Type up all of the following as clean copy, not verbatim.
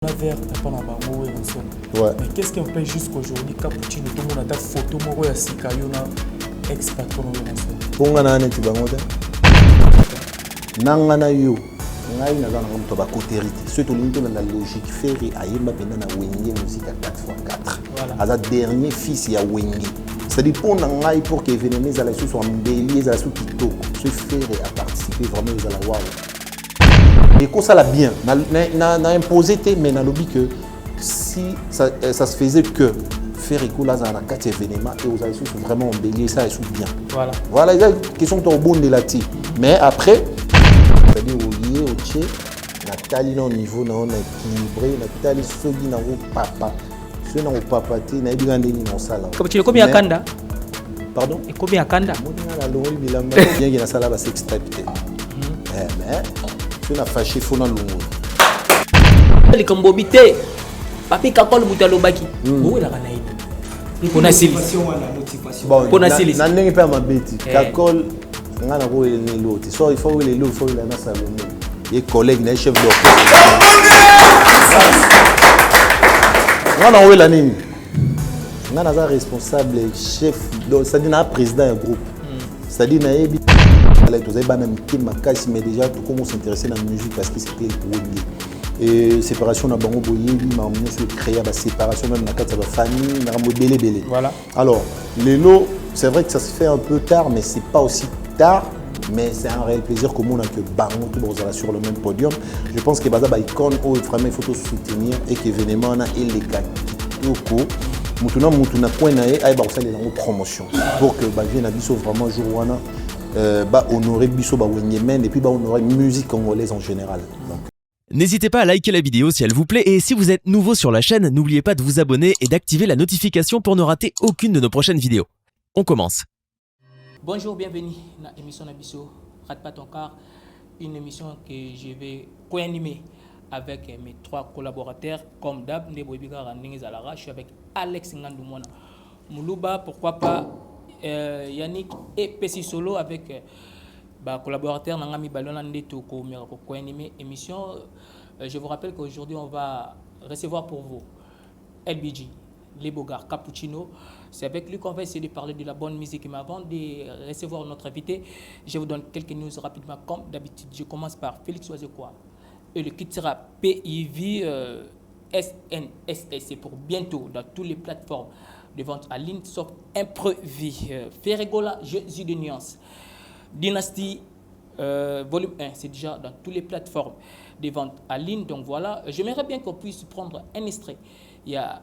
Vert, ouais. Mais qu'est-ce qui empêche jusqu'aujourd'hui Cappuccino, tout le monde a photo moro ya Sikayona ex-patron de Pongana neti bangote. Nangana yo. Ngai na zana comme toba cotérité. Ce to limite dans la logique ferry ayemba pena na Wenge musique à 4x4. Voilà. Aza dernier fils ya Wenge. C'est-à-dire pour ngai pour que événements à la sous soit mbeli za sous kitoko. Ce ferry a participé vraiment aux ala waouh. Et qu'on ça l'a bien, n'a imposé, mais n'a lobby que si ça se faisait que faire écouler à 4 événements et aux aïsous sont vraiment embellis, ça est bien. Voilà. Voilà, les questions sont bonnes de la tie. Mais après, c'est-à-dire au lié, au tché, Nathalie au niveau, on a équilibré, Nathalie sogi na au papa, ceux na au papa, na édu gandé ni non sala. Comme tu le combien à Kanda? Pardon? Et combien à Kanda? Moi na la loi bilamba bien qu'il na sala ba sex type. Mais na fâché fo na lungu les combobité papi kakol mutalobaki bo la kana ini pona sili bon pona sili na ndenge pe mabeti kakol ngana ko ele loti so il faut ele lo faut il na salon et collègue na chef d'orchestre ngana ko la nini ngana za responsable chef donc ça dit na président du groupe ça dit na yebi tous les bandes mais déjà tout comment s'intéresser dans la musique parce que c'était le et séparation na bango boyebi m'a emmené sur créer la séparation même dans quatre famille na rambo belé. Voilà. Alors les lots c'est vrai que ça se fait un peu tard mais c'est pas aussi tard mais c'est un réel plaisir comme on a que bango tout bon sur le même podium. Je pense que baza ba icône au vraiment il faut tout soutenir et que événement na et les gars yoko mutuna point na ay ba osala la promotion pour que ba vienne na biso vraiment jour wana honorer Bisso Wenyemen et puis honorer musique congolaise en général. Donc. N'hésitez pas à liker la vidéo si elle vous plaît et si vous êtes nouveau sur la chaîne, n'oubliez pas de vous abonner et d'activer la notification pour ne rater aucune de nos prochaines vidéos. On commence. Bonjour, bienvenue dans l'émission Nabisso, Rate pas ton car, une émission que je vais co-animer avec mes 3 collaborateurs comme d'hab, je suis avec Alex Ngandumona Moulouba, pourquoi pas Yannick et Pessi Solo avec collaborateur Nangami Balona Ndeto pour animer émission. Je vous rappelle qu'aujourd'hui on va recevoir pour vous LBG, Les Bogards, Cappuccino. C'est avec lui qu'on va essayer de parler de la bonne musique. Mais avant de recevoir notre invité, je vous donne quelques news rapidement. Comme d'habitude, je commence par Félix Oisekoua. Et le kit sera PIV SNSS. C'est pour bientôt dans toutes les plateformes de vente à ligne sauf Imprévu, Ferregola, Jésus de nuances, Dynasty volume 1, c'est déjà dans toutes les plateformes de vente à ligne. Donc voilà, j'aimerais bien qu'on puisse prendre un extrait. Il y a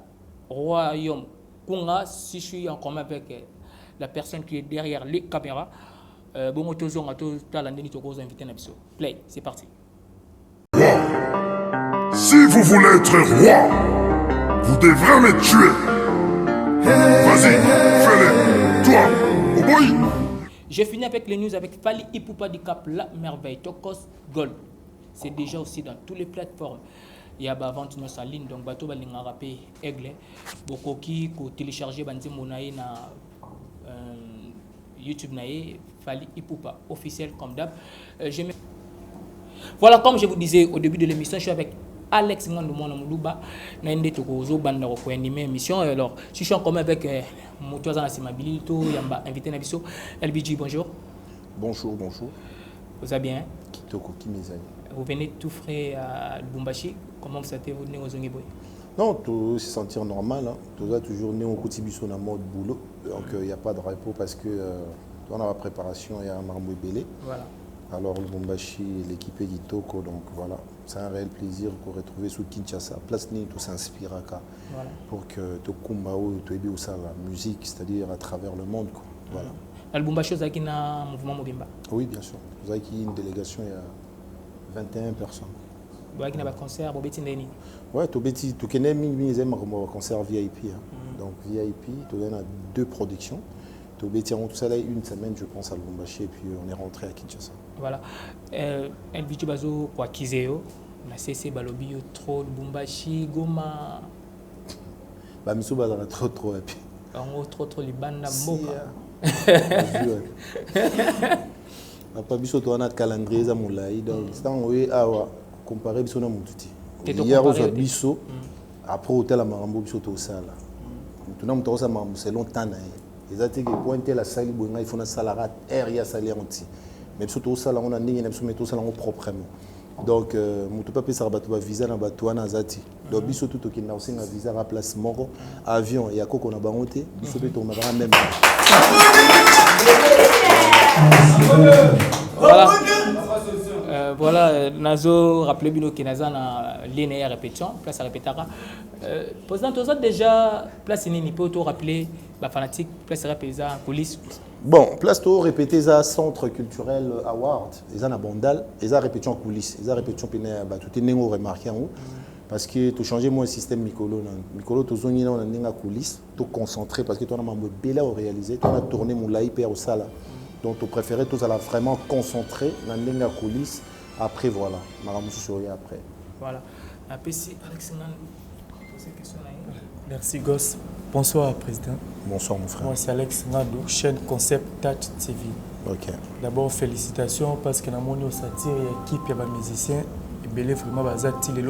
Royaume Kunga, si je suis en commun avec la personne qui est derrière les caméras. Bon, play, c'est parti. Si vous voulez être roi, vous devrez me tuer. Vas-y, fais-le, toi, oh boy. Je finis avec les news avec Fali Ipupa du Cap, la merveille, Tokos Gold. C'est déjà aussi dans toutes les plateformes. Il y a vente en ligne, donc bateau balinga rapé aigle. Beaucoup qui télécharger banzi monaï na YouTube naïe Fali Ipupa officiel comme d'hab. Voilà, comme je vous disais au début de l'émission, je suis avec Alex Ngandumona Moulouba, Nende Tokozo, Banda pour animer l'émission. Alors, je suis en commun avec Moutouazana Simabilito, Yamba, invité Nabiso. LBG, bonjour. Bonjour, bonjour. Vous allez bien? Kitoko, Kimizani. Vous venez tout frais à Lubumbashi. Comment vous sentez-vous venir aux Zongiboy? Non, tout se sentir normal. Hein. Tout ça, toujours né au Koutibiso dans mode boulot. Donc, il n'y a pas de repos parce que dans la préparation, il y a un marmot belé. Voilà. Alors, Lubumbashi, l'équipe est Kitoko, donc voilà. C'est un réel plaisir pour retrouver sous Kinshasa. Place ni tout s'inspire voilà. Pour que tu kumbao, tu aies ça la musique, c'est-à-dire à travers le monde. Quoi. Voilà. Lubumbashi, vous avez un mouvement Mobimba? Oui, bien sûr. Vous avez une délégation, il y a 21 personnes. Vous avez un concert, vous avez un oui, tu connais un concert VIP. Hein. Donc VIP, tu as 2 productions. Tu as tout ça là une semaine, je pense, à Lubumbashi, et puis on est rentré à Kinshasa. Voilà. LBG Bazo, quoi, Kizeo, la CC Balobio, trop, Lubumbashi, Goma. Bah, Miso Bazara, trop, et puis. Trop, les bandes à Moka. Pas Biso, tu as un calendrier, donc, c'est un comparé Biso na Moutouti. hier aux biso après hôtel à Marambo biso to sala tout nam to sa Marambo c'est longtemps na ils a dit que pointer la salle il faut na salarat air ya salaire anti même surtout sala on a ndingi na biso meto sala proprement donc mutu pa pesa bato ba visa na bato na zati donc biso tout qui na aussi na visa à place moko avion ya koko na bango te biso pe to na même voilà. Voilà, Nazo, rappelez bien que Nazo a ligne répétition, place à répétera. Président, tu as déjà place ni peut te rappeler, la fanatique, place à répéter en coulisses. Bon, place to répéter ça centre culturel award, ils en a bandal, ils a répétition en coulisses, ils a répétition pena ba tout est remarqué en haut parce que tu changer mon système Mikolo Mikolo to zoni na ninga coulisses, to concentré parce que tu as mambo bela au réaliser, tu as tourné mon laï per au sala. Donc, tu préférais tous à la vraiment concentrer dans la coulisse. Après, voilà. Après. Voilà. Après, si Alex pose une question. Merci, Goss. Bonsoir, Président. Bonsoir, mon frère. Moi, c'est Alex Nando, chaîne Concept Touch TV. Ok. D'abord, félicitations parce que dans mon satire, il y a équipe, il y a des musiciens. Et bien, vraiment,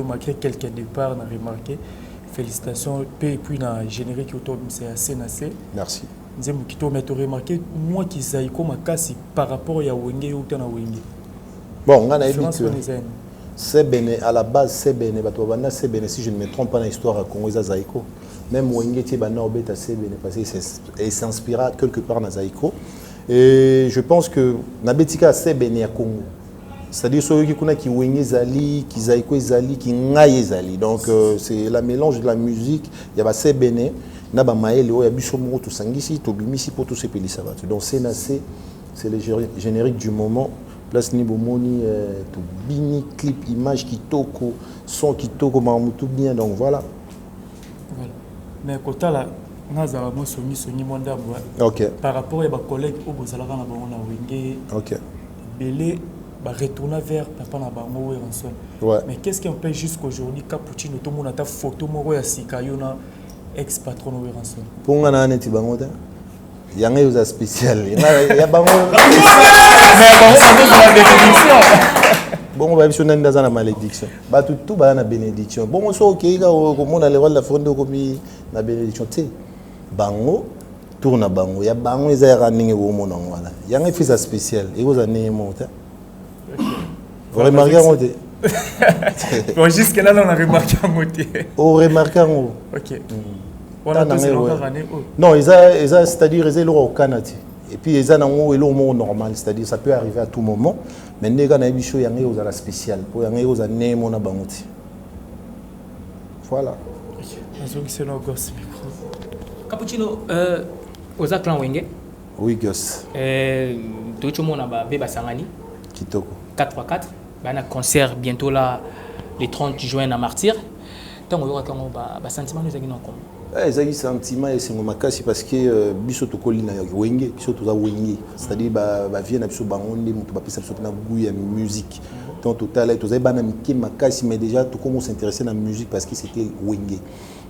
malgré quelques départs, on a remarqué. Félicitations. Et puis, dans le générique, c'est assez nassé. Merci. Je me remarqué, moi qui sais comment casser par rapport à Wenge ou à Wenge. Bon, on a dit que c'est béné, à la base, c'est béné, c'est béné, si je ne me trompe pas dans l'histoire à Congo, c'est Zaïko. Même Wenge, c'est béné, parce qu'il s'inspira quelque part dans Zaïko. Et je pense que Nabetika, c'est béné à Congo. C'est-à-dire ceux qui Wenge Zali, qui Zaïko Zali, qui Ngaye Zali. Donc, c'est la mélange de la musique, il y a c'est béné. Naba maele o ya biso mo to sangisi to bimisi pour tous ces pays ça va donc c'est le générique du moment place ni bomoni to bini clip image qui toko son qui toko mamutu bien donc voilà mais kota la nazala mo songi monda OK par rapport à ba collègues au bozalaka na bango na wenge OK belé ba retourner vers papa na bango Weranson ouais mais qu'est-ce qui empêche jusqu'aujourd'hui Cappuccino to mona ta photo moko ya sikayona ex-patron de Weranson. Pour moi, il y a un spécial. Il y a un bon, on va dans la malédiction. Tout va dans la bénédiction. Bon, on sait que on a le rôle de la fronde comme la bénédiction. Bango, tourne à Bango. Il y a Bango, il y a un fils spécial. Il y a un monté. Vous remarquez bon, jusque-là, on a remarqué un moté. On remarque un mot. Ok. On a tous les non, c'est-à-dire qu'ils ont au Canada. Et puis ils ont un mot normal, c'est-à-dire ça peut arriver à tout moment. Mais les gens ont des choses à spécial. Pour les gens, ils ont des voilà. Cappuccino, aux clan Wenge. Oui, Goss. Tout le monde a Beba Sangani. Kitoko. 4x4. Il y a un concert bientôt là, le 30 juin à Martyr. Donc, il y a un sentiment de il y a un sentiment parce que biso to kolina wenge biso to za wenge c'est-à-dire ba vie na biso bangonde mutu ba pesa biso na goût ya musique donc total to za ba na miki makasi mais déjà to commence à s'intéresser à la musique parce que c'était wenge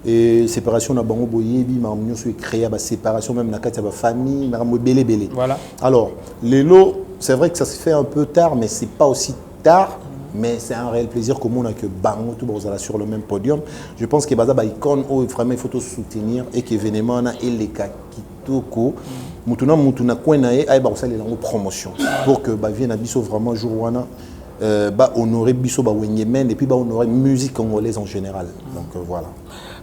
et séparation na bango boyebi ma mignon so créer ba séparation même na kati ya ba famille na mo belé voilà alors lelo c'est vrai que ça se fait un peu tard mais c'est pas aussi tard. Mais c'est un réel plaisir que a que Bango tout sur le même podium. Je pense que Baza icône vraiment il faut tout soutenir et que événement na eleka kitoko mutuna kwena e ay ba osali la promotion pour que ba vienne biso vraiment jour wana ba honorer biso ba wenyemen et puis ba honorer musique congolaise en général. Donc voilà.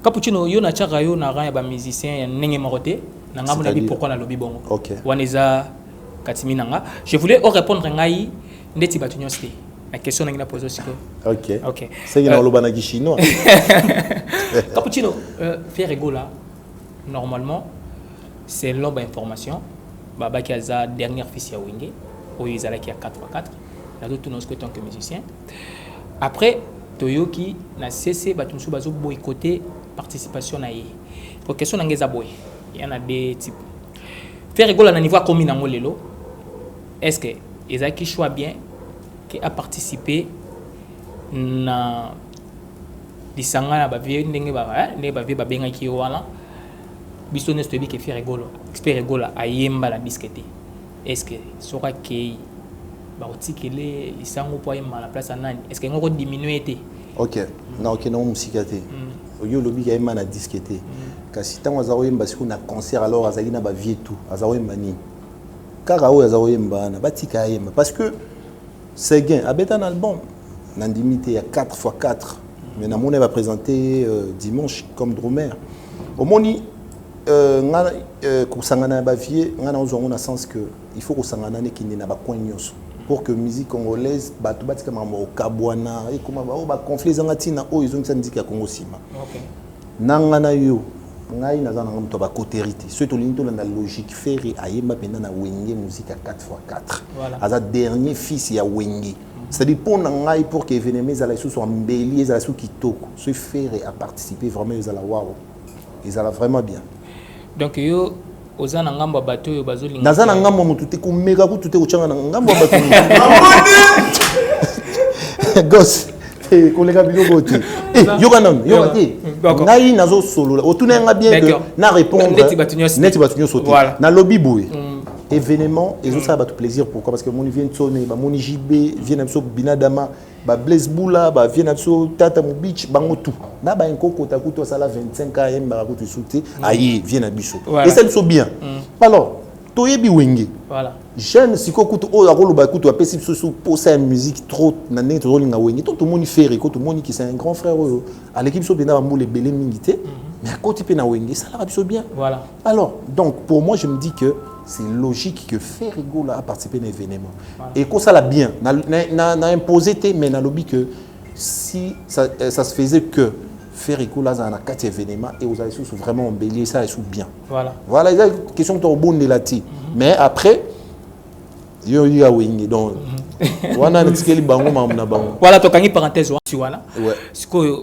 Cappuccino yo na chaka yo na ba musicien ya ndenge maroté na ngamona bi pourquoi na lobi bongo. OK. Waneza katimi nanga. Je voulais répondre ngai ndeti batunyosti. La question est posée aussi. OK. OK. C'est qu'il y a un chinois. Cappuccino, faire Egola, normalement, c'est l'ombre information. Baba qui a la dernière fille à Wenge, où ils allaient qui a 4x4. Il y a d'autres nous en tant que musicien. Après, Toyoki n'a cessé de boycotter participation à y. Pour question il y en a des types. Faire Egola à niveau commun en Lelo, est-ce que ils ont qui choix bien a participé na disanga na ba vie ndenge ba benga ki wana biso nesto bi ke faire rigolo expert rigolo ayemba la bisquette est-ce que sera que ba otikele lisango po ayemba la place nani est-ce que ngoko diminuer té Ok, non, ok, non, musique. Yo lobby il y a un disque été. Kasi tant azaroye parce qu'on a concert alors azali na ba vie tout. Azaroye mani. Karao azaroye mbana batika yema parce que c'est gain. Abeta un album. Nandimité il y a 4x4. Mais na mona va présenter dimanche comme drummer. Au moni nga kusangana ba vie nga na ozo na sens que il faut kusangana ne kindi na ba coin nyos. Pour que musique congolaise bato batika mama okabwana et comment ba conflit zangati na o ils ont ça musique ya Congo sima. OK. Nanga na yo ngai naza na mto ba cotérité. Surtout l'into na logique ferry ayemba penda na wenge musique à 4x4. Voilà. Aza dernier fils ya wenge. C'est-à-dire pour ngai pour que événement za sous soit mbeli za sous kitoko. Ce ferry a participé vraiment ils ala wow. Ils ala vraiment bien. Donc yo ozana ngamba bato yo bazolinga nazana ngamba mutu te kumeka ku tute kuchanga na ngamba bato gos kolega biloko te yoka non yoka te ngai nazo solo otuna nga bien que na répondre neti batunyo sauter na lobby boy événement et ça va tout plaisir pourquoi parce que mon vient sonner ba mon JB vient abso binadama ba Blaise Boula ba vient abso Tata Mubich bango tout na ba nkoko takuto sala 25 am ba kutu sauter ayi vient abiso et ça me bien alors toyebi wenge voilà jeune siko kutu o akolo ba kutu apesi biso pour sa musique trop na ndenge to linga wenge tout le monde fait ko tout le monde qui c'est un grand frère à l'équipe so bena ba mbole belé mingité mais à côté pe na wenge ça la biso bien voilà alors donc pour moi je me dis que c'est logique que Ferrigo a participé à l'événement. Voilà. Et que ça l'a bien. N'a imposé, mais n'a lobby que si ça se faisait que Ferrigo là a 4 événements et vous avez vraiment embelli ça et sous bien. Voilà. Voilà, il y a une question de bon de la ti. Mais après, il y a wing donc. Voilà, voilà, tu as une parenthèse voilà. Ouais. Ce que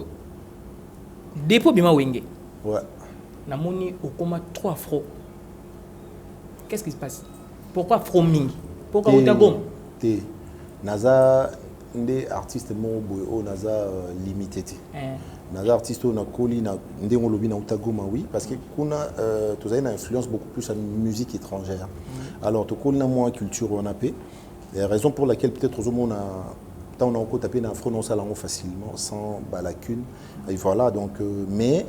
dépôt bima wing. Ouais. Na moni au coma 3 francs. Qu'est-ce qui se passe? Pourquoi Froming? Pourquoi Otagom? Naza des artistes mon naza limité. Naza artiste na koli na ndé on lobi na Otagoma oui parce que kuna tu as une influence beaucoup plus en musique étrangère. Alors tu connais moins culture on a paix. La raison pour laquelle peut-être aux hommes on a tant on a encore tapé dans le front on s'allant facilement sans lacune et voilà donc mais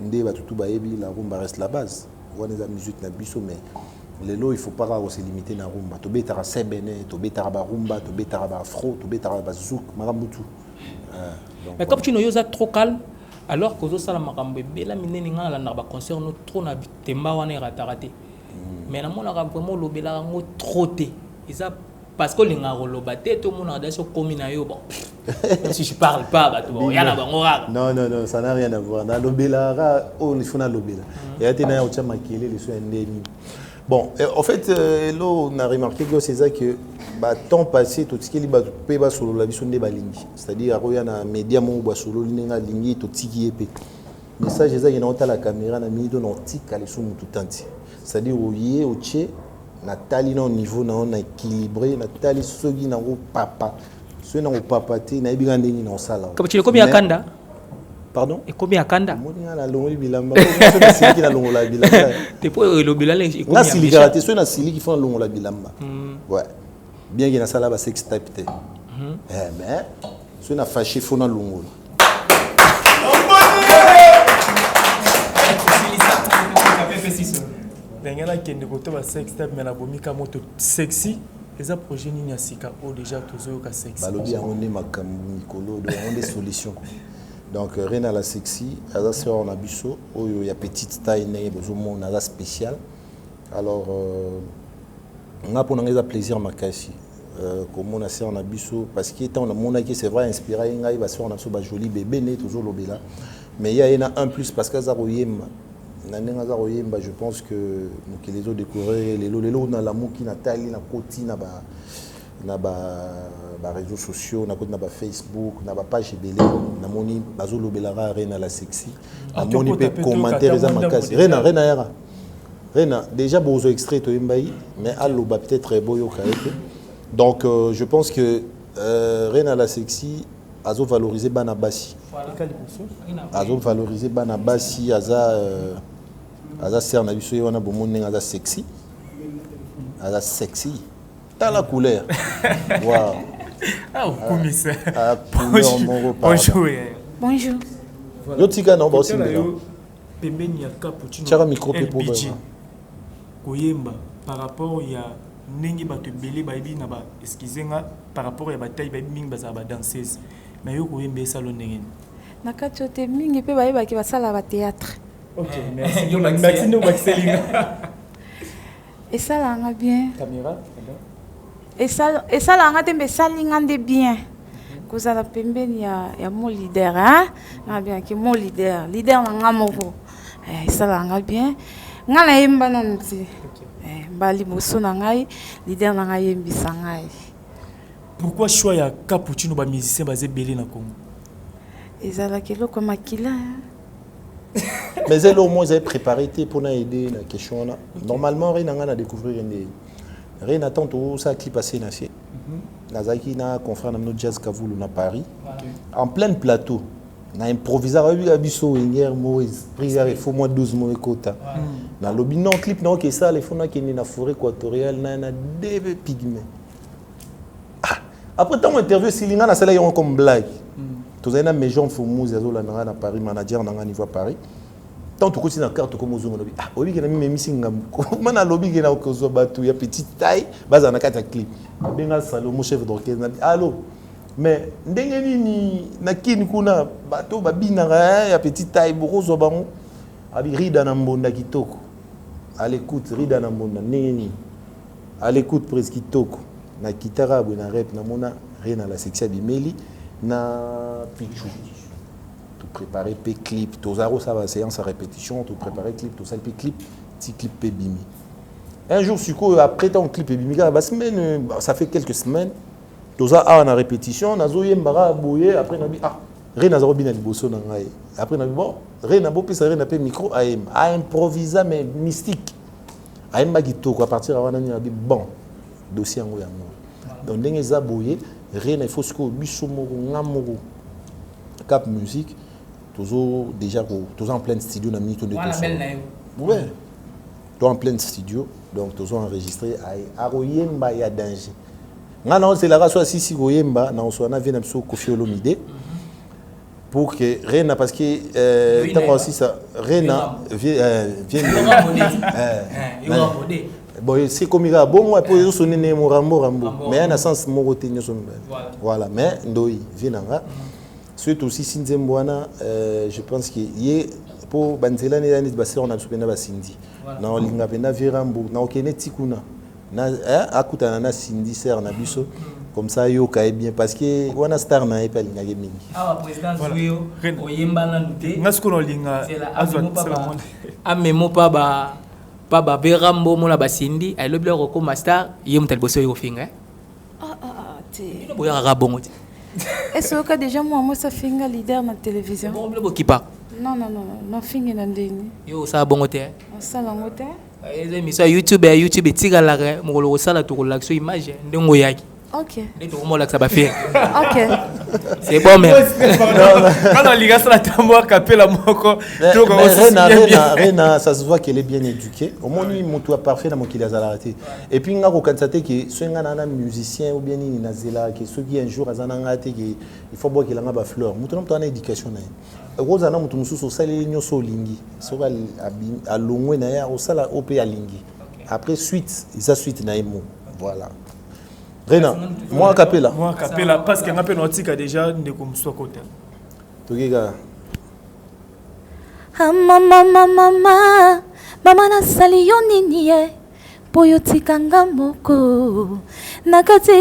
ndé ba tout baebi la rumba reste la base. On a la musique na biso mais les lots il faut pas se limiter na rumba to betara sebene to betara ba rumba to betara ba afro to betara ba zouk maramutu mais comme tu no yoza trop calme alors que ça la makambo bela minene ngala na ba concert no trop na temba wana raté mais na mona vraiment lobela ngo trop té ça parce que les ngaloba té tout monde a des commune yo bon si je parle pas bah tout y a na bango non ça n'a rien à voir na lobela oh il faut na lobela et a tena ocha makele les soins ndeni bon en fait là on a remarqué que c'est ça que bah temps passé tout ce qui ba pe ba solo la biso nde balingi c'est-à-dire aroya na média mo ba solo linga lingi to tiki epé message ça ina ota la caméra na mini don tika les sous tout entier c'est-à-dire oye oche na tali na niveau na on équilibré na tali sogi na o papa so na o papa te na ibika ndeni na sala comme tu le combien kanda pardon et combien kanda moni na longo bilamba so na siliki na longo la bilamba te po le bilala et combien na siliki raté so na siliki font longo la bilamba ouais bien que na sala ba sex type te mais so na fâché font na longo Dengena kende koto ba sex type mais na bomika moto sexy eza projet nini asika o déjà tozo ka sexy balobi on est makambu mikolo do on des solutions donc rien à la sexy eza sera on a biso oyo ya petite taille né besoin on a spécial alors on a pour nous plaisir makasi comme on a sera on a biso parce que tant on a mon qui c'est vrai inspiré ngai ba sera on a so ba joli bébé né toujours lobela mais il y a un plus parce que ça royem je pense que les autres découvrir les lots dans l'amour qui Nathalie na côté na ba réseaux sociaux na côté na ba Facebook na ba page belé na moni bazolo belara rena la sexy na moni pe commentaire za makasi rena déjà bozo extrait to imbai mais allo ba peut-être boyo kaete donc je pense que rena la sexy azo valoriser bana basi azo valoriser bana basi aza ser na biso wana bomoni aza sexy t'as la couleur wow Ah, au commissaire. Ah, couleur moko pardon. Bonjour. Bonjour. Yo tika non ba aussi Tala mbela. yo, pembeni ya cappuccino. Tiaka micro pe po LBG. ba. Koyemba par rapport ya ndenge bato ebele bayebi na ba excusenga par rapport ya bataille bayebi mingi bazala ba danseuse. Mais yo koyemba esalo ndenge nini? Na kati ote mingi mpe bayebaki basala ba théâtre. OK, merci. Yo Maxime no Maxelinga. Esalanga bien. Caméra. Esalanga te mpe esalinga nde bien. Kozala pembeni ya mon leader, hein? Na bien ki mon leader na nga moko. Esalanga bien. Nga na yemba nanu te. Mbali boso na ngai, leader na ngai yembisa ngai. Pourquoi choix ya cappuccino ba musicien bazé belé na Congo? Ezalaki eloko makila. Mais elle au moins elle préparé pour aider la question là. Normalement rien n'a découvrir rien attend tout ça clip passé na fait. Nazaki na confrère na jazz Kavoulou na Paris. En plein plateau. Na improvisar abiso hier Moïse prière il faut moins 12 mois quota. Na lobby non clip non que ça les fonds na qui na forêt équatoriale na des pygmées. Après tant interview Silinga na sala yon comme blague. Tous les gens font mousse à Paris, manager dans niveau Paris. Tant que tu as une carte comme Ozone, ah, oui, il y a même missing. Comment na lobby qui na okozo batu, ya petite taille, base na carte clip. Benga Salomon chef d'orchestre, allô. Mais ndenge ni na kin kuna bato babina ya petite taille bokozo bango. Abi rida na mbonda kitoko. À l'écoute rida na mbonda ndenge à l'écoute presque kitoko. Na kitara bu na rap na mona rien à la section bimeli. Na pichou tout préparer p clip tout ça va séance à répétition tout préparer clip tout ça p clip petit clip p bimi un jour suko après ton clip p bimi ba semaine ça fait quelques semaines tout ça a en répétition nazo yembara boye après na bi ah rien azaro bina liboso na ngai après na bon rien na bo pesa rien na pe micro a improviser mais mystique a emba kitoko à partir avant na bi bon dossier ngo ya mo donc ndenge za boye rien il faut ce que biso moko ngamoko cap musique toujours déjà toujours en plein studio na minute de Voilà, belle naïve. ouais toi en plein studio donc toujours enregistré à Royemba ya danger ngana c'est la raso sisi Royemba na on na vient biso Koffi Olomide pour que Rena parce que tant aussi ça Rena vient bon c'est comme il a bon moi pour sonner né Rambo mais un sens mo tenir son voilà mais ndoi vinanga surtout aussi Sinzembwana je pense que yé pour banzela ne ni basé on a soupena basindi na olinga pena Virambo na okene tikuna na akutana na Cindy ser na biso comme ça yo kae bien parce que wana star na epa linga mingi ah président Zuyo oyemba na ndute ngasko no linga azwa amemo pa Virambo mona basindi ay lobby ko master yem tel boso yo finga Te. no boya ga bongo te Est-ce que déjà moi ça finga leader na télévision? bon le kipa Non finga na ndeni. yo sa bongo te Sala ngote. les émissions YouTube etikala mokolo kosala tokolakisa image ndengo yaki OK. nde tokomolakisa bafilme OK. c'est bon mais quand on liga la tambo capella moko Rena ça se voit qu'elle est bien éduquée au moins lui moto parfait dans mokili azalate et puis nga ko constater que soinga na musicien ou bien ni nazela que ceux qui un jour azananga te que il faut boire qu'il a ba fleur moto na mtana éducation na roza na moto mususu sali nyoso lingi soka a longwe na ya osala op ya lingi après suite ça suite na emo voilà Rena moi capella parce que ngape no tika déjà ndeko mswa kota tokiga Mama nasali yo nini ye Poyo tikanga moko Na kati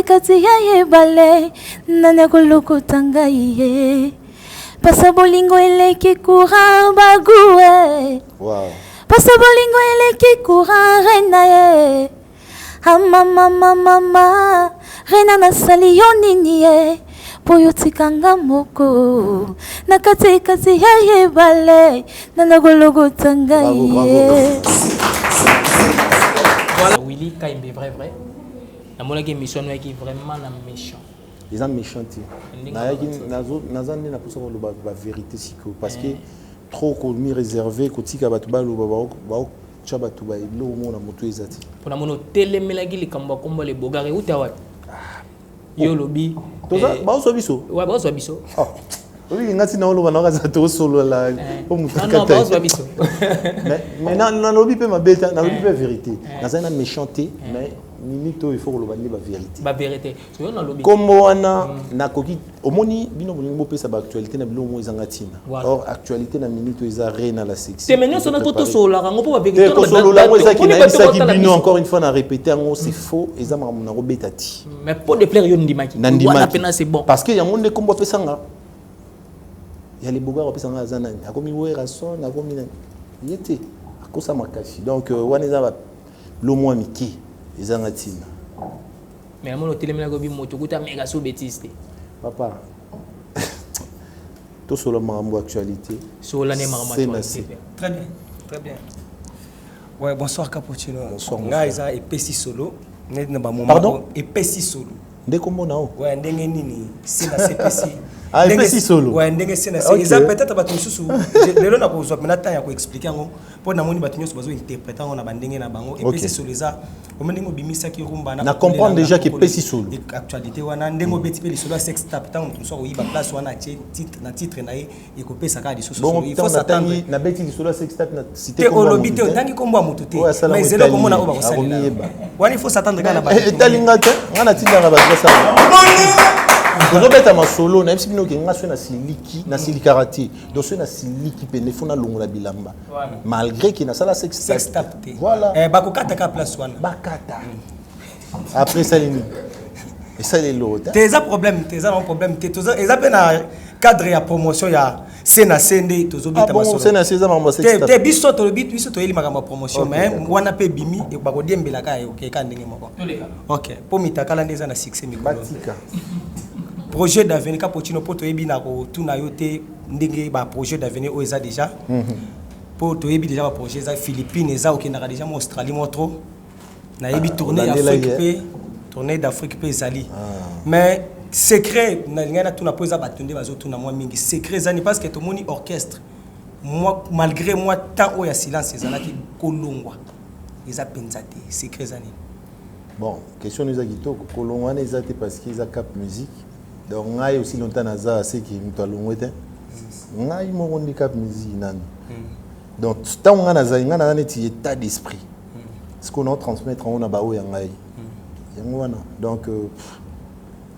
ya yebale Nane kulukutanga ye Pasa bolingo eleki courant bague wow Pasa bolingo eleki courant rena ye Mama Rena nasali yo nini ye Poyo tikanga moko Na kati ya yebale Nanagologo tanga ye voilà Willy Kaimbe vrai na mona ki mission qui vraiment na méchant ils ont méchanté nazani na posa la vérité siko parce que trop commis réservé kotika batu ba lo ba chabatu ba ilo mona moto ezati pona mono telemelaki likambo kombo le bogare uta wat Yo lobby. Toza ba so biso. Ouais, ba so biso. Ah. Oui, ngati na olo bana za to solo la. Non, ba so biso. Mais na lobby pe mabeta, na lobby pe vérité. Na za na méchanté, mais minito il faut lo bandi ba vérité. Ba vérité. So yo na lobby. Comme wana na koki omoni bino bolingo pesa ba actualité na bilo mo izanga tina. Or actualité na minito eza reine la sexe. Te menyo sona to solo la ngo po ba vérité. To solo la ngo eza ki na isa ki bino encore une fois na répéter ngo c'est faux eza makambo na robetati. Mais pour de plaire yo ndimaki. Wana pena c'est bon. Parce que yango nde kombo pesa nga. Il y a les bogards qui sont là, il a commis Werrason, il a commis Yété, à cause de Makashi. Donc, on est là, le moins Mickey, les Angatines. Mais mon hôtel, il a commis moto, tu as méga sous bêtise. Papa, tout sur le marmot actualité. Sur l'année marmot actualité. Très bien, très bien. Ouais, bonsoir Cappuccino. Bonsoir. Ngaïza et Pessi Solo. Pardon? Et Pessi Solo. Dès qu'on a ouais, ndenge nini, c'est la CPC. Ah, Pessi Solo. Ouais, ndenge c'est na CPC. Ils peut-être pas tout sous. Les gens n'ont pas besoin de expliquer en pour na moni batinyo so bazo interpréter on a bandenge na bango et Pessi Solo ça. Au moment où bimisa ki rumba na comprendre déjà que Pessi Solo. Actualité wana ndengo beti pe li solo sex tap tant on so oyiba place wana titre na titre na e ko pesa ka di so so. Il faut s'attendre na beti li solo sex tap na cité comme olobi te tangi kombo amutu te. Mais zelo komo na oba ko salela. Wani faut s'attendre kana ba. Etalinga te ngana tinga ba ça. Robeta ma solo na msibino ke nga na siliki na silikarati donc na siliki pene fona longola bilamba malgré que na sala sex tap voilà ba ko kata ka place wana ba kata après ça lini et ça les l'autre tes problème tes toza eza pe na cadre ya promotion ya sena sende tozo bita ma solo sena seza ma sex tap te biso to eli makamba promotion mais wana pe bimi e ba ko diembela ka e ka ndenge moko OK po mitakala ndeza na succès mikolo projet d'avenir Cappuccino pour toyebi na ko tuna yote ndenge ba projet d'avenir o eza déjà pour toyebi déjà ba projet za Philippines eza okendaka déjà mo Australie mo trop na yebi tourner d'Afrique pe zali mais secret na lingana tuna poza batonde bazo tuna moi mingi secret zani parce que to moni orchestre moi malgré moi tant o ya silence ezala ki kolongwa eza pensate secret zani bon question nous a kitoko kolongwa na eza te parce que eza cap musique. Donc, on a aussi longtemps assez qui nous a longtemps. On a eu mon handicap musique. Donc, tant on a un état d'esprit. Ce qu'on a transmettre, on a baou yangai. Donc,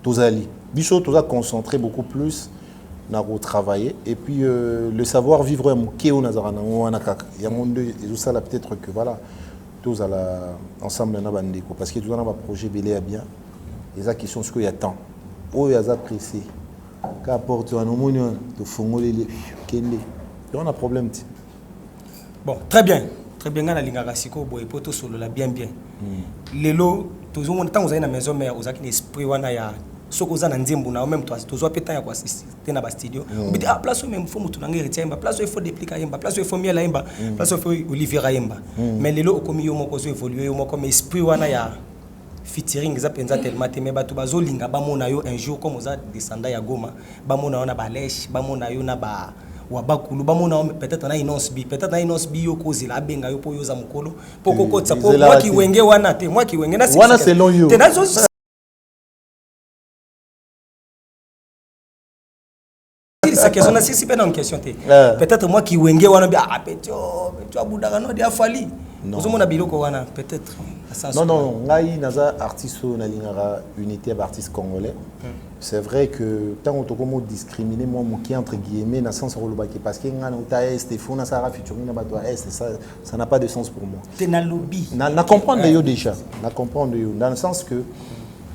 tous allés. Bichot, tous a concentré beaucoup plus, on a travaillé. Et puis, le savoir vivre un mouké au Nazarana, on a il y a mon deux, et tout ça là peut-être que voilà, tous à ensemble on a bandé parce que tout on a un projet belé à bien. Les actions sont ce qu'il y a tant. Oh, il y a ça pressé. Qu'apporte un homme de fongolé kende. Il y a un problème. Bon, très bien. Très bien, on a l'ingarasiko boy poto solo la bien. Lelo, tous on temps vous avez na maison mais vous avez un esprit wana ya soko za na nzembu na même toi tous peta ya kwa assister na ba studio. On dit ah place même faut mutu nangere tsemba, place il faut dépliquer yemba, place il faut miela yemba, place il faut Olivier yemba. Mais lelo okomi yo moko zo évoluer yo moko mais esprit wana ya featuring za penza tellement te mais bato bazolinga bamona yo un jour comme oza descendant ya Goma bamona yo na balèche bamona yo na ba wabakulu bamona peut-être na inonce bi yo kozela benga yo po yo za mukolo poko kotsa po moi ki wenge wana te moi ki wenge na wana selon yo te nazo sa question na si pe na question te peut-être moi ki wenge wana bi ah petio abudaka no dia fali ozomona biloko wana peut-être non ngai naza artiste na lingara unité artiste congolais c'est vrai que tant on tokomo discriminer moi moki entre guillemets na sens rolobaki parce que ngana uta est fona sara featuring na bato est ça n'a pas de sens pour moi te na lobby na comprendre yo déjà na comprendre yo dans le sens que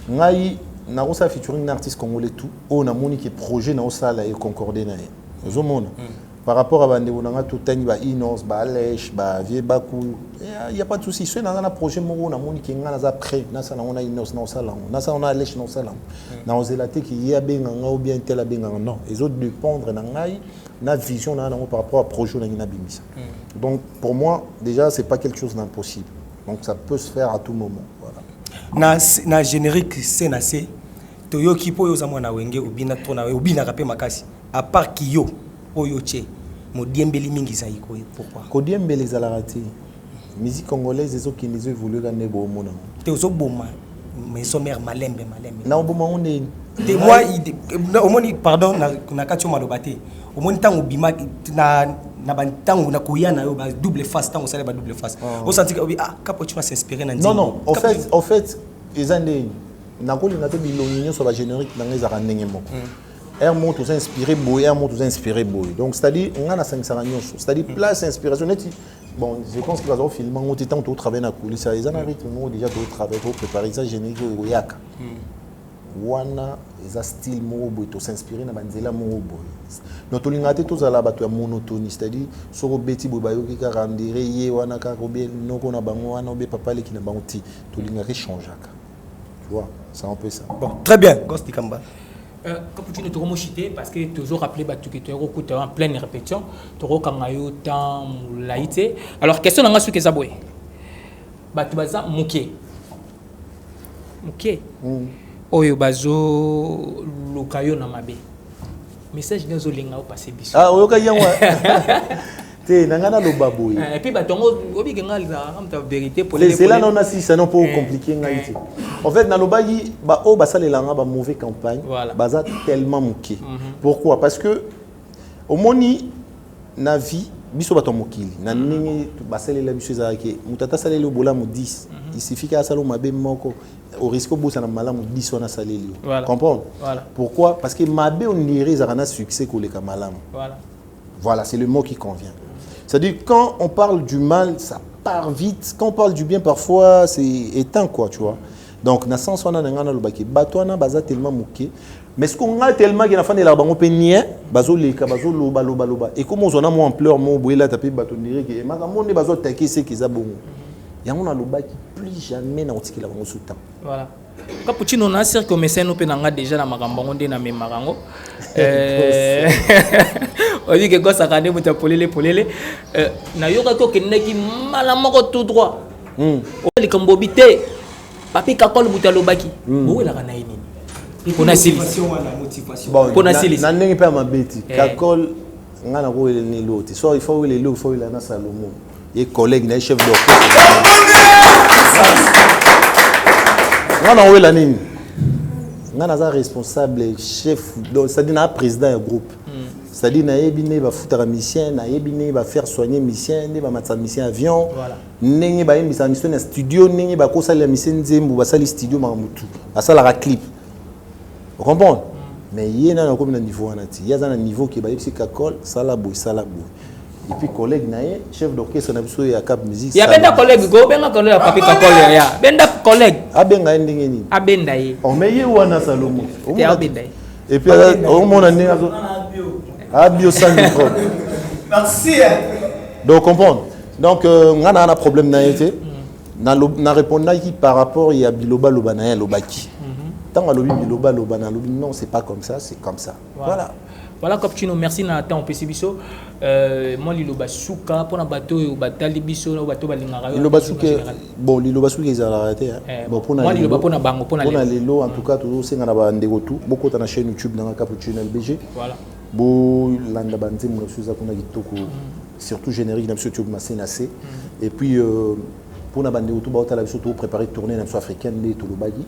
ngai na rosa featuring na artiste congolais tout on a moni qui projet na osala et concordé na ozomona par rapport à bande on a tout tani ba inonce ba lèche ba vie baku il y a pas de souci c'est dans un projet mo on a moni qui ngana za prêt na ça on a inonce na osala na ça on a lèche na osala na ozelate qui y a benga ou bien tel benga non les autres dépendre na ngai na vision na par rapport à projet na bimisa donc pour moi déjà c'est pas quelque chose d'impossible donc ça peut se faire à tout moment voilà na générique CNC toyo kipo yo za mwana wenge ubina tona ubina kapé makasi à part kiyo oyo che modiembeli mingi zaiko pourquoi kodiembeli zalati musique congolaise ezo kinizo évoluer ka nebo mona te ozo boma maison mère malembe na oboma onde te moi au moins pardon na katio malobate au moins tango bima na bantango na koyana yo ba double face tango sala ba double face au senti que ah Capuchino s'inspirer na non en fait ezande na kolinga te bilongi so ba générique na ngeza ndenge moko un mot tous inspiré boy un mot tous inspiré boy donc c'est-à-dire on a 500 nyonso c'est-à-dire place inspiration net bon je pense que va au film on temps tout travailler na coulisse les en rythme déjà tout travailler pour préparer ça générique au yaka wana eza style moko boy to s'inspirer na banzela moko boy notre lingate tous à la bato ya monotonie c'est-à-dire soko beti boy bayoki ka rendre ye wana ka robel noko na bango wana obe papa leki na bango ti to lingate changeaka tu vois c'est un peu ça bon très bien Ghost Kamba. Capuchino tu remochité parce que toujours rappelé batu que tu es en pleine répétition tu rekangayo temps laïté alors question nanga su que ça boy batu baza muke oyo bazo lukayo na mabe message nezo linga au passer biso ah oyo ka yanwa te nangana lo baboy et puis batongo obi kenga la amta vérité pour les c'est là non assis ça non pour compliquer ngaiti en fait na lo bayi ba o basalelanga ba mauvais campagne baza tellement moqué pourquoi parce que au moni na vie biso bato mokili na ningi basalela biso ezaki mutata saleli obola mo 10 il suffit que asalo mabe moko au risque bosa na malamu 10 wana saleli comprendre pourquoi parce que mabe on dirait ça a succès ko le malamu voilà c'est le mot qui convient. C'est-à-dire quand on parle du mal ça part vite, quand on parle du bien parfois c'est éteint quoi, tu vois. Donc na sens wana ngana lobaki batwana baza tellement moqué mais ce qu'on a tellement qu'il a fait la bango penien bazo leka bazo loba et comme on a mo ampleur mo boyela tapé batonire que makambo ne bazo taquer c'est qu'ils a bongo yango na lobaki plus jamais na otiki la bango sous temps. Voilà. Capuchino na sir que messeno pe nanga déjà na makambo nde na me marango on dit que quand ça kande muta polele na yoka ko keneki mala moko tout droit o likambo bité papi kakol muta lobaki bo la kana nini pona silis bon pona silis na ndenge pe mabeti kakol ngana ko ele ni loti so il faut ele lo faut il na Salomon et collègue na chef d'orchestre ngana wela nini ngana za responsable chef c'est-à-dire na président du groupe c'est-à-dire na yebine ba futara mission na yebine ba faire soigner mission ne ba matsa mission avion ndenge ba yembisa mission na studio ndenge ba ko sala mission nzembo ba sala studio mamutu ba sala ra clip vous comprenez mais yena na comme na niveau wana ti yaza na niveau ki ba yebisi kakol sala boy et puis collègue naé chef d'orchestre na biso ya Cap Musique ya benda collègue go benga collègue ya papi kakol ya benda collègue abenga ndenge nini abenda ye on meye wana Salomon et puis au monde bio sans micro merci donc comprendre donc ngana na problème na été na répondre qui par rapport il y a biloba lobana ya lobaki tant alobi biloba lobana lobi non c'est pas comme ça c'est comme ça voilà Capuchino merci na temps pesi biso moi liloba suka pona bato yo batali biso na bato balingaka liloba suka bon liloba suka ezala raté bon pona moi liloba pona bango pona lelo en tout cas toujours senga na ba ndeko tout beaucoup na chaîne YouTube na Capuchino LBG voilà bo landa banze mo suza kuna kitoko surtout générique na biso YouTube masina C et puis pour na bande tout ba la biso tout préparer tourner na africaine de tout le bagi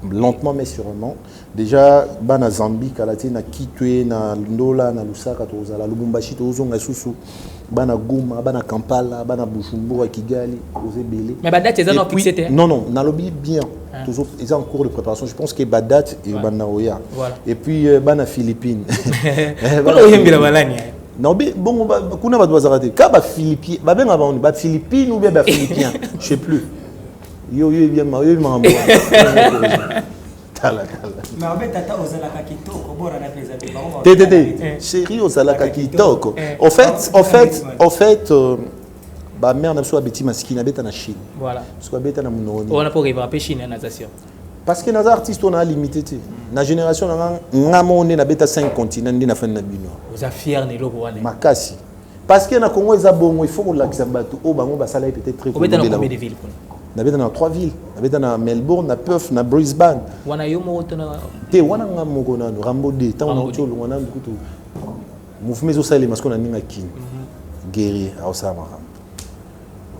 lentement mais sûrement déjà bana Zambie kalati na Kitwe na Ndola na Lusaka to za la Lubumbashi to zonga susu bana Goma bana Kampala bana Bujumbura Kigali Ozebele mais badate ça non fixé non na lobby bien toujours ils sont en cours de préparation je pense que badate et bana Oya et puis bana Philippines voilà oyembila balani non bon kuna ba doit arrêter ka ba Philippines ba benga ba Philippines ou bien ba Philippien je sais plus yo bien mambo tala mais en fait tata ozalaka kitoko bora na pesa de bango tété chérie ozalaka kitoko en fait ba mère na so abeti maskina beta na Chine voilà parce que beta na munoni on a pour arriver Chine na natation parce que nos artistes on a limité na génération nga monde na beta 5 continents ndi na fin na bino vous êtes fier ne loko wana makasi parce que na Congo eza bongo il faut qu'on l'accès bateau o bango ba sala peut-être très combien de villes nabeta na 3 villes nabeta na Melbourne na Perth na Brisbane wana yo mo tona te wana nga moko na Rambo de tant on a wana kutu mouvement zo sala parce qu'on a ninga kin guerrier au sama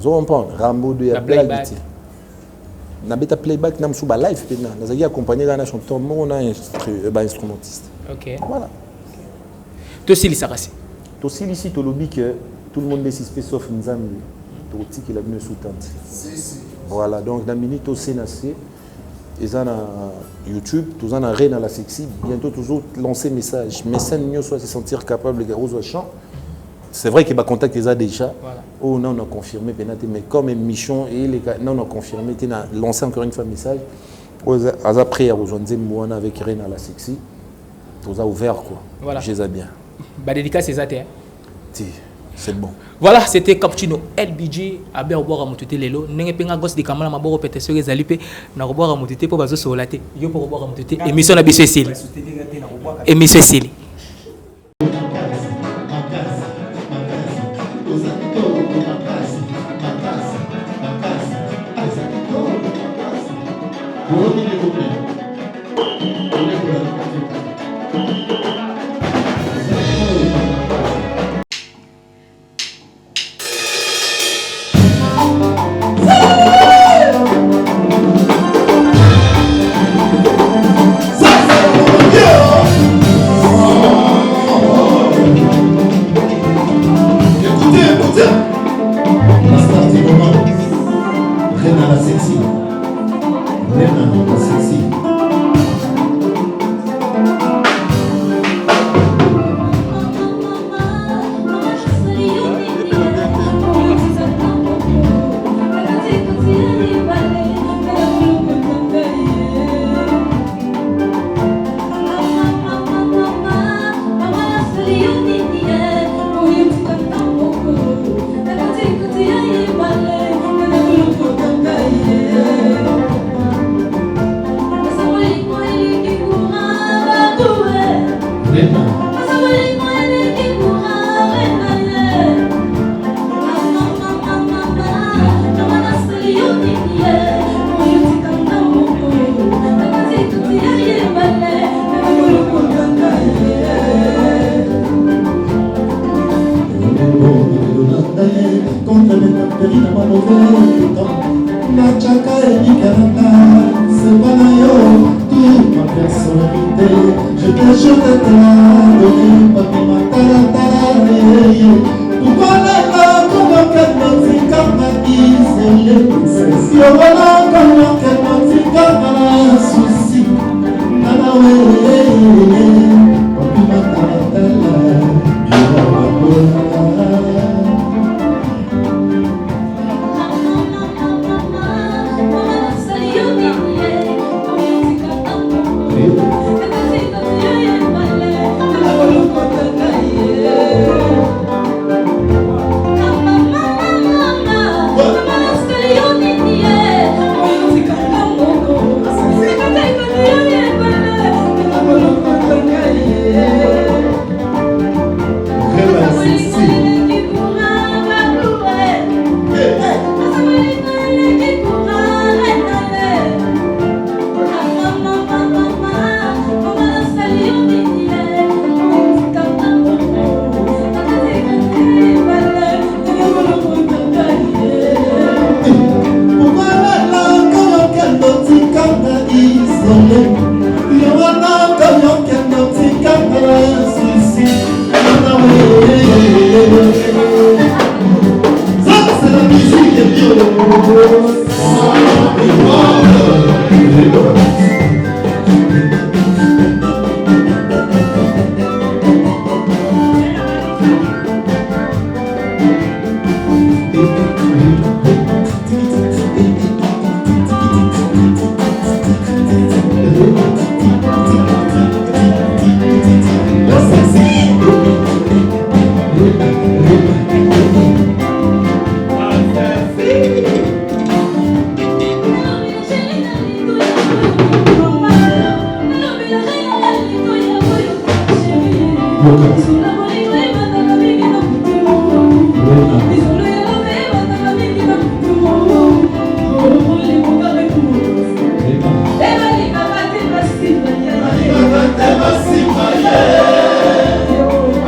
vous comprenez Rambo de ya blague nabeta playback na msuba live pena nazaki accompagner kana chanteur mon instrumentiste. OK. Voilà. Toi aussi Sarasi. Toi aussi ici to lobby que tout le monde est suspect sauf Nzambi. To tiki la mieux sous-tente. Voilà, donc dans minute au CNC ils ont YouTube, tous en Reine à la sexy, bientôt toujours lancer message. Mais ça nous soit se sentir capable de aux chant. C'est vrai qu'il va contacter les déjà. Voilà. Oh non, on a confirmé, mais comme émission et les gars, non, on a confirmé, tu as lancé encore une fois un message. Après, aux gens avec Reine à la sexy, tous a ouvert quoi. Voilà. Je les ai bien. Bah dédicace c'est ça. C'est bon. Voilà, c'était Cappuccino LBG à Berboire à Moutouté Lelo. N'engé penga gosse de Kamala Maboro pété sur les alipés. Na Roboire à Moutouté pour bazo solaté. Yo pour Roboire à Moutouté. Émission à BCC. Émission Célie.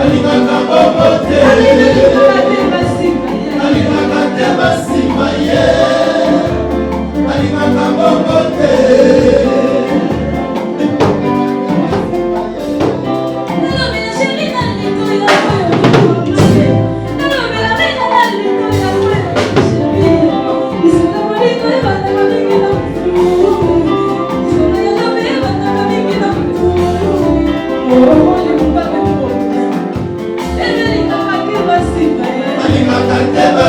Alingaka bobote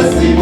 Mama,